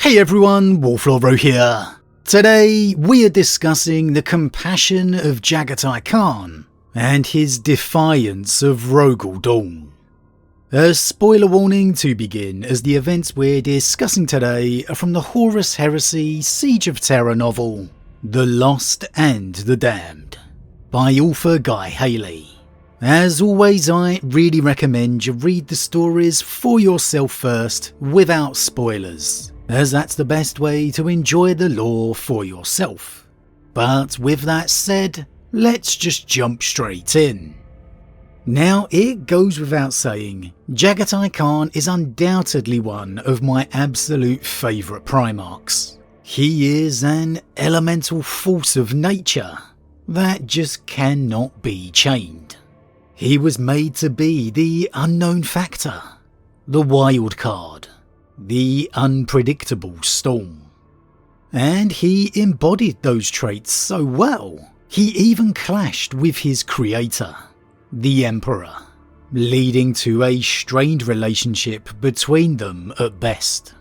Hey everyone, Wolf Lord Rho here. Today we are discussing the compassion of Jaghatai Khan and his defiance of Rogal Dorn. A spoiler warning to begin, as the events we're discussing today are from the Horus Heresy Siege of Terra novel, The Lost and the Damned, by author Guy Hayley. As always, I really recommend you read the stories for yourself first without spoilers, as that's the best way to enjoy the lore for yourself. But with that said, let's just jump straight in. Now, it goes without saying, Jaghatai Khan is undoubtedly one of my absolute favourite Primarchs. He is an elemental force of nature that just cannot be chained. He was made to be the unknown factor, the wild card, the unpredictable storm. And he embodied those traits so well, he even clashed with his creator, the Emperor, leading to a strained relationship between them at best.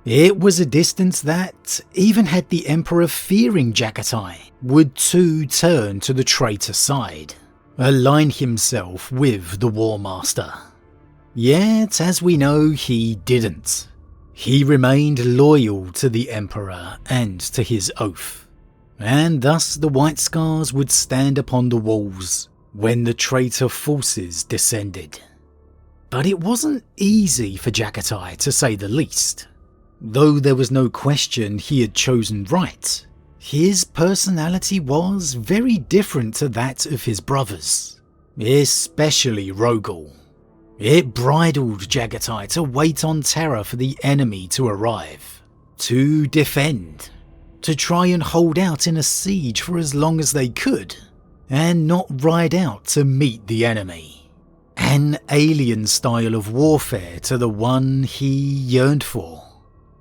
It was a distance that, even had the Emperor fearing Jaghatai, would too turn to the traitor side, align himself with the War Master. Yet, as we know, he didn't. He remained loyal to the Emperor and to his oath, and thus the White Scars would stand upon the walls when the traitor forces descended. But it wasn't easy for Jaghatai, to say the least. Though there was no question he had chosen right, his personality was very different to that of his brothers, especially Rogal. It bridled Jaghatai to wait on Terra for the enemy to arrive, to defend, to try and hold out in a siege for as long as they could, and not ride out to meet the enemy. An alien style of warfare to the one he yearned for,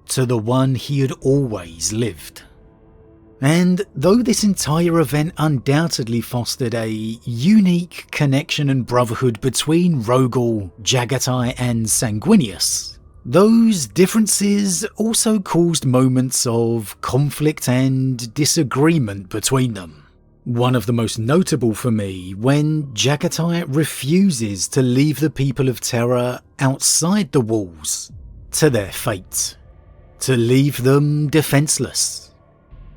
to the one he had always lived. And though this entire event undoubtedly fostered a unique connection and brotherhood between Rogal, Jaghatai and Sanguinius, those differences also caused moments of conflict and disagreement between them. One of the most notable for me when Jaghatai refuses to leave the people of Terra outside the walls to their fate, to leave them defenceless.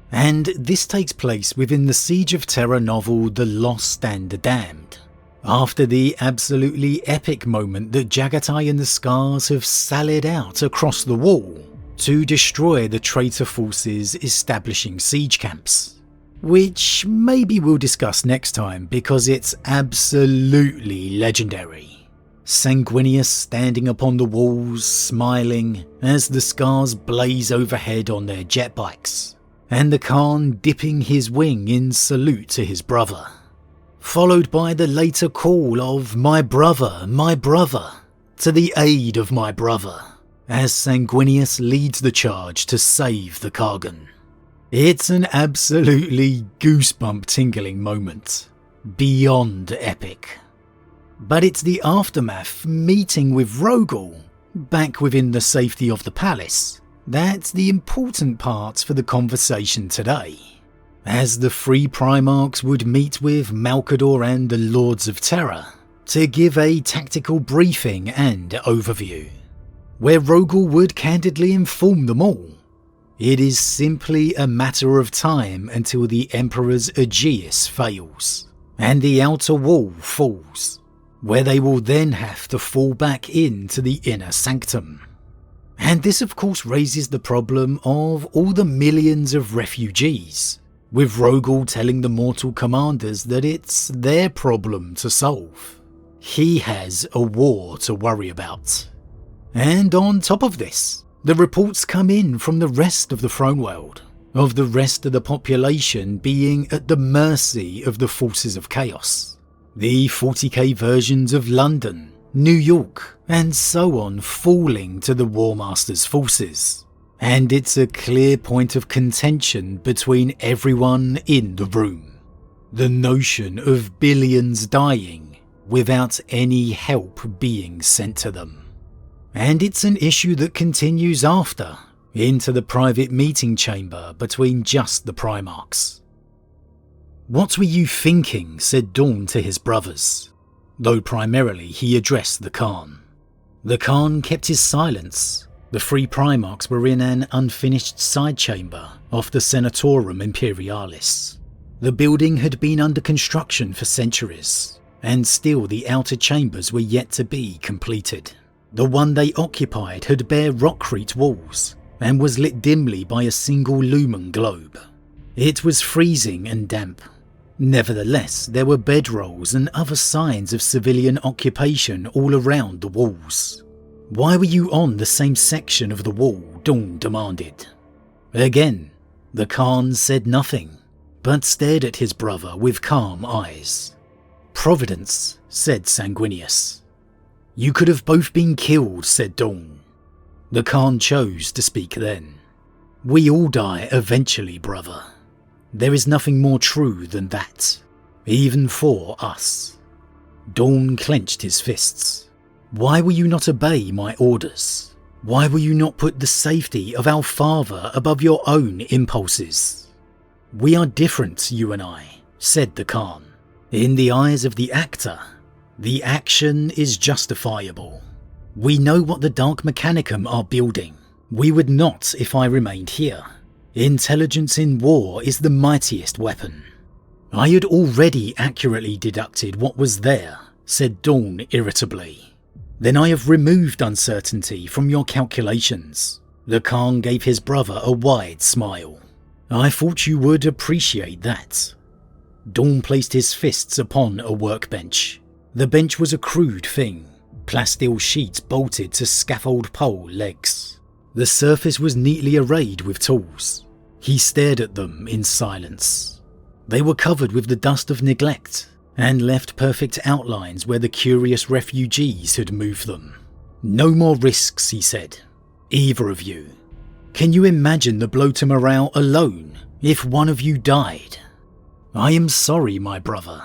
And this takes place within the Siege of Terra novel The Lost and the Damned, after the absolutely epic moment that Jaghatai and the Scars have sallied out across the wall to destroy the traitor forces establishing siege camps, which maybe we'll discuss next time because it's absolutely legendary. Sanguinius standing upon the walls, smiling as the Scars blaze overhead on their jet bikes, and the Khan dipping his wing in salute to his brother, followed by the later call of my brother, to the aid of my brother, as Sanguinius leads the charge to save the Kargan. It's an absolutely goosebump-tingling moment, beyond epic. But it's the aftermath, meeting with Rogal, back within the safety of the palace, that's the important part for the conversation today, as the three Primarchs would meet with Malcador and the Lords of Terra to give a tactical briefing and overview, where Rogal would candidly inform them all. It is simply a matter of time until the Emperor's Aegis fails, and the outer wall falls, where they will then have to fall back into the inner sanctum. And this of course raises the problem of all the millions of refugees, with Rogal telling the mortal commanders that it's their problem to solve. He has a war to worry about. And on top of this, the reports come in from the rest of the Throneworld, of the rest of the population being at the mercy of the forces of chaos. The 40k versions of London, New York, and so on falling to the War Master's forces, and it's a clear point of contention between everyone in the room. The notion of billions dying without any help being sent to them. And it's an issue that continues after, into the private meeting chamber between just the Primarchs. "What were you thinking?" said Dorn to his brothers, though primarily he addressed the Khan. The Khan kept his silence. The three Primarchs were in an unfinished side chamber off the Senatorum Imperialis. The building had been under construction for centuries, and still the outer chambers were yet to be completed. The one they occupied had bare rockcrete walls and was lit dimly by a single lumen globe. It was freezing and damp. Nevertheless, there were bedrolls and other signs of civilian occupation all around the walls. "Why were you on the same section of the wall?" Dorn demanded. Again, the Khan said nothing, but stared at his brother with calm eyes. "Providence," said Sanguinius. "You could have both been killed," said Dorn. The Khan chose to speak then. "We all die eventually, brother. There is nothing more true than that, even for us." Dorn clenched his fists. "Why will you not obey my orders? Why will you not put the safety of our father above your own impulses?" "We are different, you and I," said the Khan. "In the eyes of the actor, the action is justifiable. We know what the Dark Mechanicum are building. We would not if I remained here. Intelligence in war is the mightiest weapon." "I had already accurately deducted what was there," said Dorn irritably. "Then I have removed uncertainty from your calculations." The Khan gave his brother a wide smile. "I thought you would appreciate that." Dorn placed his fists upon a workbench. The bench was a crude thing, plasteel sheets bolted to scaffold pole legs. The surface was neatly arrayed with tools. He stared at them in silence. They were covered with the dust of neglect and left perfect outlines where the curious refugees had moved them. "No more risks," he said. "Either of you. Can you imagine the blow to morale alone if one of you died?" "I am sorry, my brother,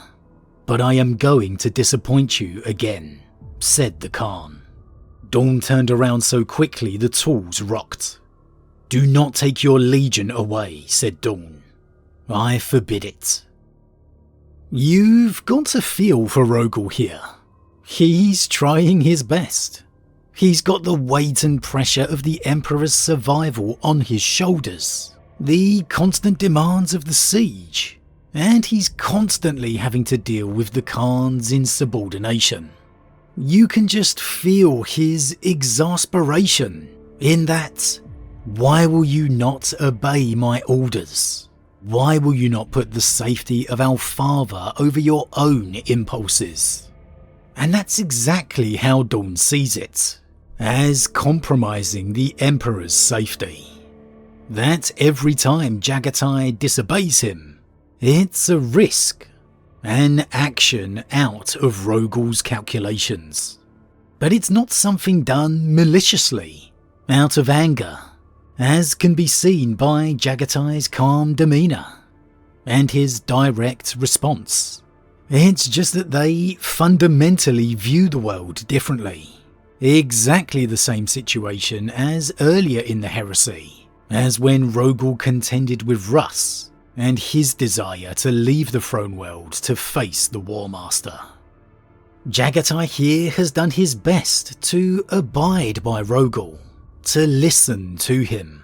but I am going to disappoint you again," said the Khan. Dorn turned around so quickly the tools rocked. "Do not take your legion away," said Dorn. "I forbid it." You've got to feel for Rogal here. He's trying his best. He's got the weight and pressure of the Emperor's survival on his shoulders, the constant demands of the siege, and he's constantly having to deal with the Khan's insubordination. You can just feel his exasperation in that, "Why will you not obey my orders? Why will you not put the safety of our father over your own impulses?" And that's exactly how Dorn sees it, as compromising the Emperor's safety. That every time Jaghatai disobeys him, it's a risk, an action out of Rogal's calculations. But it's not something done maliciously, out of anger, as can be seen by Jaghatai's calm demeanour and his direct response. It's just that they fundamentally view the world differently. Exactly the same situation as earlier in the Heresy, as when Rogal contended with Russ and his desire to leave the Throneworld to face the War Master. Jaghatai here has done his best to abide by Rogal, to listen to him.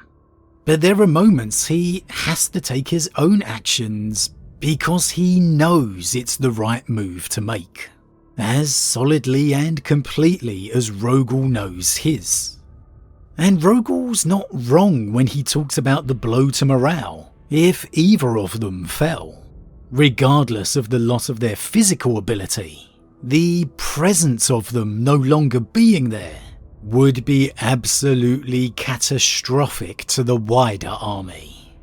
But there are moments he has to take his own actions because he knows it's the right move to make, as solidly and completely as Rogal knows his. And Rogal's not wrong when he talks about the blow to morale if either of them fell. Regardless of the loss of their physical ability, the presence of them no longer being there would be absolutely catastrophic to the wider army.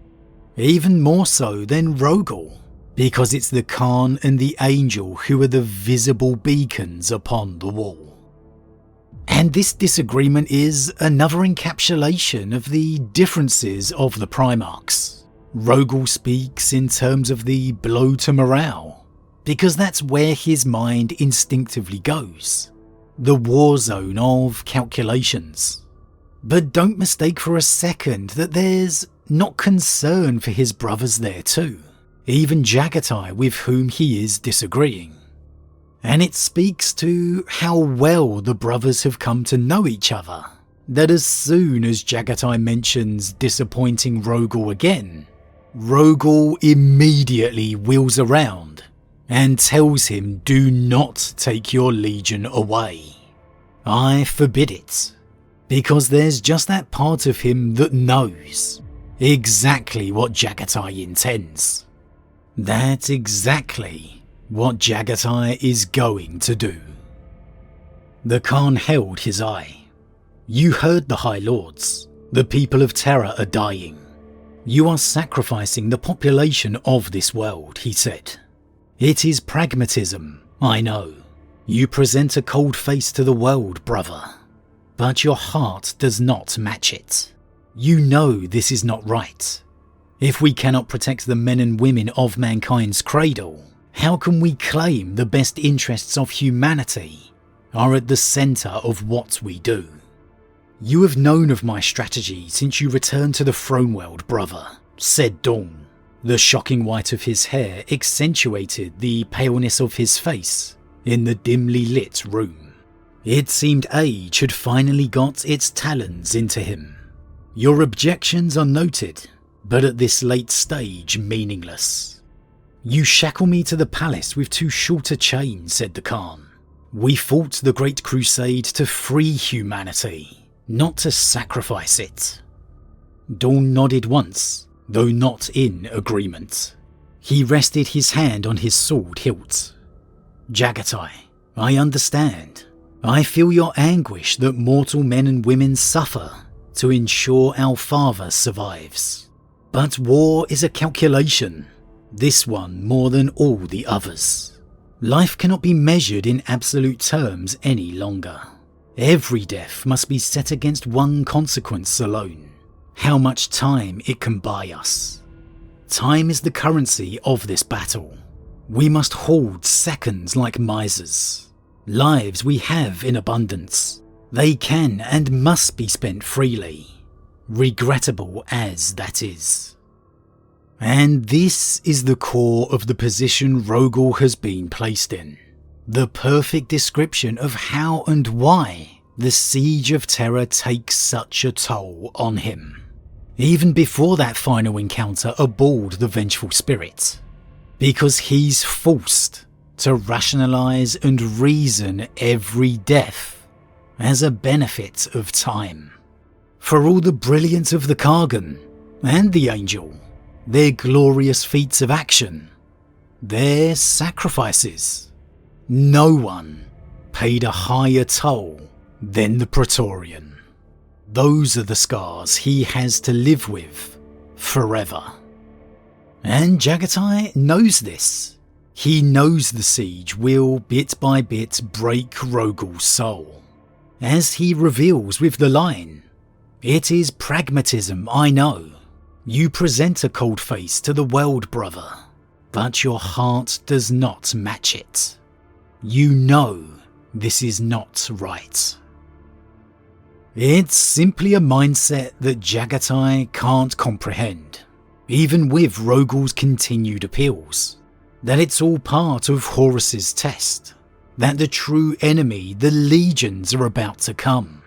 Even more so than Rogal, because it's the Khan and the Angel who are the visible beacons upon the wall. And this disagreement is another encapsulation of the differences of the Primarchs. Rogal speaks in terms of the blow to morale, because that's where his mind instinctively goes. The war zone of calculations. But don't mistake for a second that there's not concern for his brothers there too, even Jaghatai, with whom he is disagreeing. And it speaks to how well the brothers have come to know each other, that as soon as Jaghatai mentions disappointing Rogal again, Rogal immediately wheels around and tells him, "Do not take your legion away. I forbid it." Because there's just that part of him that knows exactly what Jaghatai intends. That's exactly what Jaghatai is going to do. The Khan held his eye. "You heard the High Lords. The people of Terra are dying. You are sacrificing the population of this world," he said. "It is pragmatism, I know. You present a cold face to the world, brother. But your heart does not match it. You know this is not right. If we cannot protect the men and women of mankind's cradle, how can we claim the best interests of humanity are at the centre of what we do? You have known of my strategy since you returned to the Throneworld, brother," said Dorn. The shocking white of his hair accentuated the paleness of his face in the dimly lit room. It seemed age had finally got its talons into him. "Your objections are noted, but at this late stage meaningless. You shackle me to the palace with too short a chain," said the Khan. "We fought the Great Crusade to free humanity, not to sacrifice it." Dorn nodded once, though not in agreement. He rested his hand on his sword hilt. "Jaghatai, I understand. I feel your anguish that mortal men and women suffer to ensure our father survives. But war is a calculation, this one more than all the others. Life cannot be measured in absolute terms any longer. Every death must be set against one consequence alone: how much time it can buy us. Time is the currency of this battle. We must hoard seconds like misers. Lives we have in abundance. They can and must be spent freely, regrettable as that is." And this is the core of the position Rogal has been placed in. The perfect description of how and why the siege of Terra takes such a toll on him. Even before that final encounter aboard the Vengeful Spirit. Because he's forced to rationalise and reason every death as a benefit of time. For all the brilliance of the Kargan and the Angel, their glorious feats of action, their sacrifices, no one paid a higher toll than the Praetorian. Those are the scars he has to live with forever. And Jaghatai knows this. He knows the siege will bit by bit break Rogal's soul. As he reveals with the line, "It is pragmatism, I know. You present a cold face to the world, brother, but your heart does not match it. You know this is not right." It's simply a mindset that Jaghatai can't comprehend, even with Rogal's continued appeals. That it's all part of Horus's test. That the true enemy, the legions, are about to come.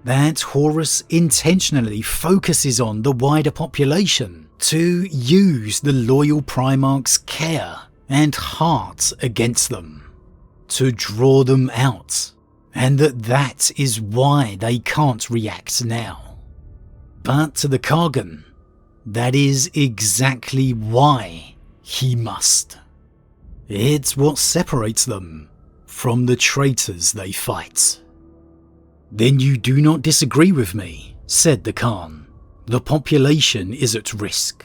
That Horus intentionally focuses on the wider population to use the loyal Primarch's care and heart against them. To draw them out. And that is why they can't react now. But to the Kargan, that is exactly why he must. It's what separates them from the traitors they fight. "Then you do not disagree with me," said the Khan. "The population is at risk."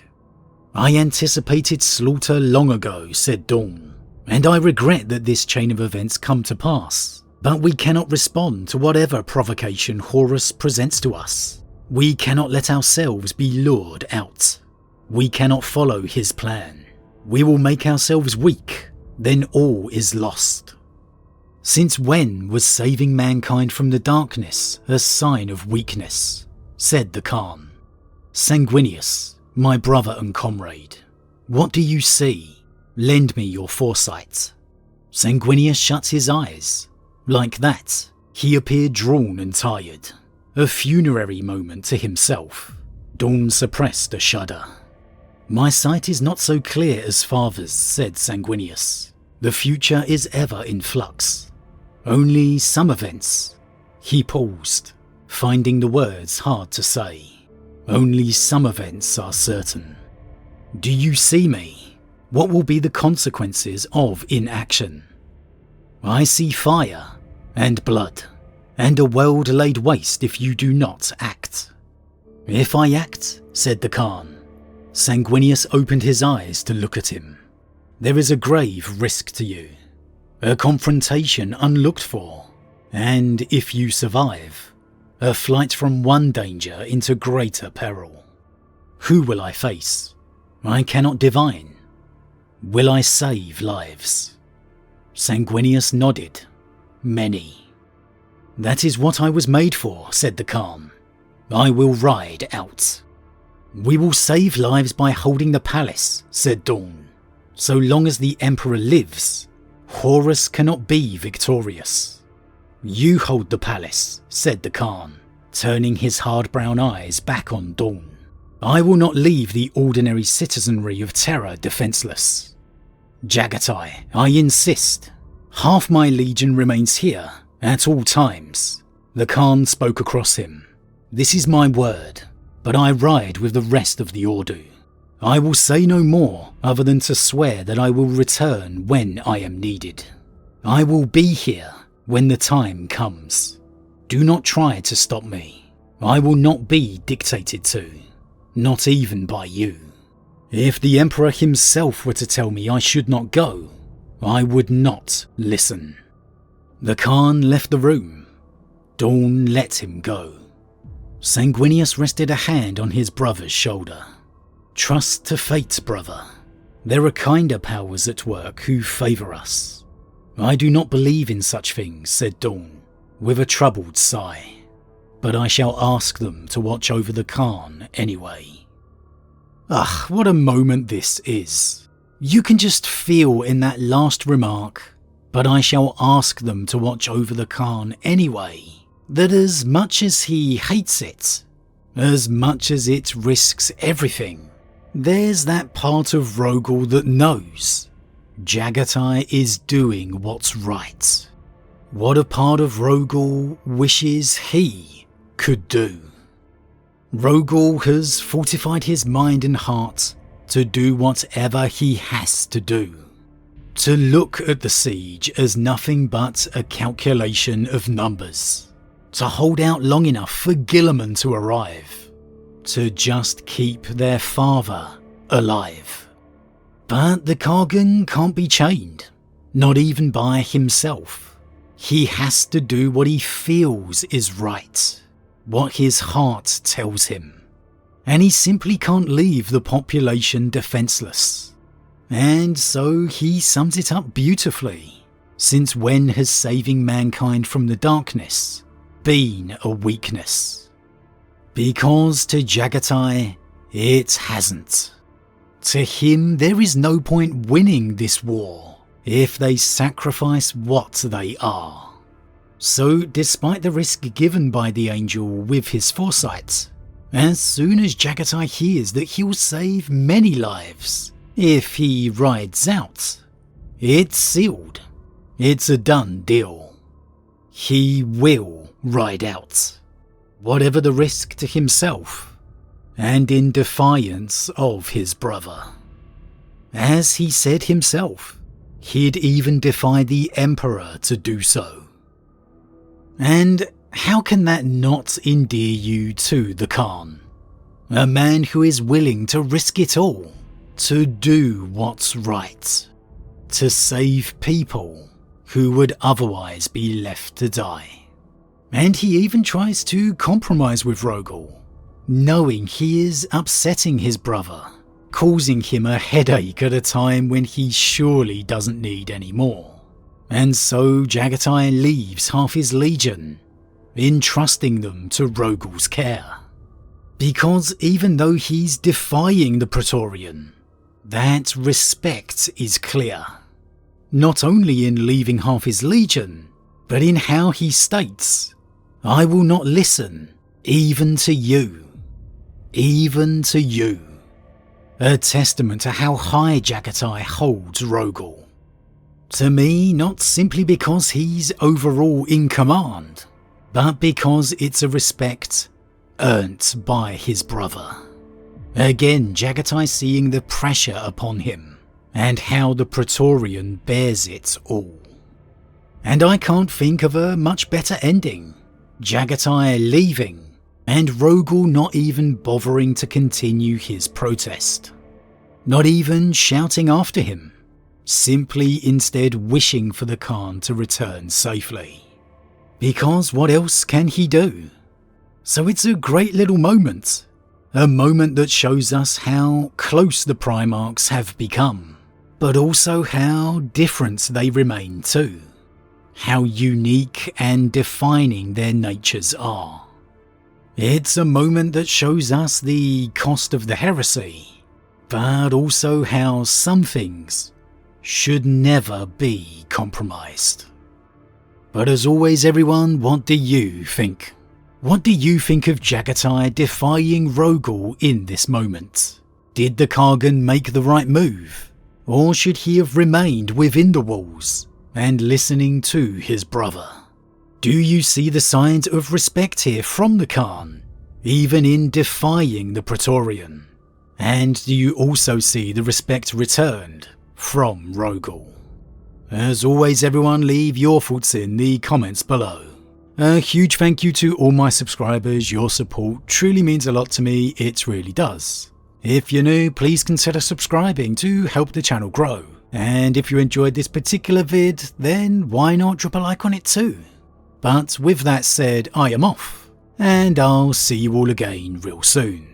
"I anticipated slaughter long ago," said Dorn, "and I regret that this chain of events come to pass. But we cannot respond to whatever provocation Horus presents to us. We cannot let ourselves be lured out. We cannot follow his plan. We will make ourselves weak. Then all is lost." Since when was saving mankind from the darkness a sign of weakness? said the Khan. "Sanguinius, my brother and comrade, what do you see? Lend me your foresight." Sanguinius shut his eyes. Like that, he appeared drawn and tired, a funerary moment to himself. Dorn suppressed a shudder. "My sight is not so clear as father's," said Sanguinius. "The future is ever in flux. Only some events." He paused, finding the words hard to say. "Only some events are certain. Do you see me? What will be the consequences of inaction? I see fire and blood, and a world laid waste if you do not act." "If I act," said the Khan. Sanguinius opened his eyes to look at him. "There is a grave risk to you, a confrontation unlooked for, and if you survive, a flight from one danger into greater peril. Who will I face? I cannot divine. Will I save lives?" Sanguinius nodded. "Many." "That is what I was made for," said the Khan. "I will ride out." "We will save lives by holding the palace," said Dorn. "So long as the Emperor lives, Horus cannot be victorious." "You hold the palace," said the Khan, turning his hard brown eyes back on Dorn. "I will not leave the ordinary citizenry of Terra defenseless. Jaghatai, I insist. Half my legion remains here at all times." The Khan spoke across him. "This is my word, but I ride with the rest of the Ordu. I will say no more other than to swear that I will return when I am needed. I will be here when the time comes. Do not try to stop me. I will not be dictated to, not even by you. If the Emperor himself were to tell me I should not go, I would not listen." The Khan left the room. Dorn let him go. Sanguinius rested a hand on his brother's shoulder. "Trust to fate, brother. There are kinder powers at work who favour us." "I do not believe in such things," said Dorn, with a troubled sigh. "But I shall ask them to watch over the Khan anyway." Ugh, what a moment this is. You can just feel in that last remark, "but I shall ask them to watch over the Khan anyway," that as much as he hates it, as much as it risks everything, there's that part of Rogal that knows Jaghatai is doing what's right. What a part of Rogal wishes he could do. Rogal has fortified his mind and heart to do whatever he has to do. To look at the siege as nothing but a calculation of numbers. To hold out long enough for Guilliman to arrive. To just keep their father alive. But the Kargan can't be chained, not even by himself. He has to do what he feels is right. What his heart tells him, and he simply can't leave the population defenseless. And so he sums it up beautifully. Since when has saving mankind from the darkness been a weakness? Because to Jaghatai, it hasn't. To him, there is no point winning this war if they sacrifice what they are. So, despite the risk given by the angel with his foresight, as soon as Jaghatai hears that he'll save many lives if he rides out, it's sealed. It's a done deal. He will ride out, whatever the risk to himself, and in defiance of his brother. As he said himself, he'd even defy the Emperor to do so. And how can that not endear you to the Khan? A man who is willing to risk it all, to do what's right, to save people who would otherwise be left to die. And he even tries to compromise with Rogal, knowing he is upsetting his brother, causing him a headache at a time when he surely doesn't need any more. And so Jaghatai leaves half his legion, entrusting them to Rogal's care. Because even though he's defying the Praetorian, that respect is clear. Not only in leaving half his legion, but in how he states, "I will not listen, even to you. Even to you." A testament to how high Jaghatai holds Rogal. To me, not simply because he's overall in command, but because it's a respect earned by his brother. Again, Jaghatai seeing the pressure upon him, and how the Praetorian bears it all. And I can't think of a much better ending. Jaghatai leaving, and Rogal not even bothering to continue his protest. Not even shouting after him, simply instead wishing for the Khan to return safely. Because what else can he do? So it's a great little moment. A moment that shows us how close the Primarchs have become, but also how different they remain too. How unique and defining their natures are. It's a moment that shows us the cost of the heresy, but also how some things should never be compromised. But as always everyone, what do you think? What do you think of Jaghatai defying Rogal in this moment? Did the Kargan make the right move? Or should he have remained within the walls and listening to his brother? Do you see the signs of respect here from the Khan, even in defying the Praetorian? And do you also see the respect returned from Rogal? As always everyone, leave your thoughts in the comments below. A huge thank you to all my subscribers. Your support truly means a lot to me, it really does. If you're new, please consider subscribing to help the channel grow. And if you enjoyed this particular vid, then why not drop a like on it too? But with that said, I am off, and I'll see you all again real soon.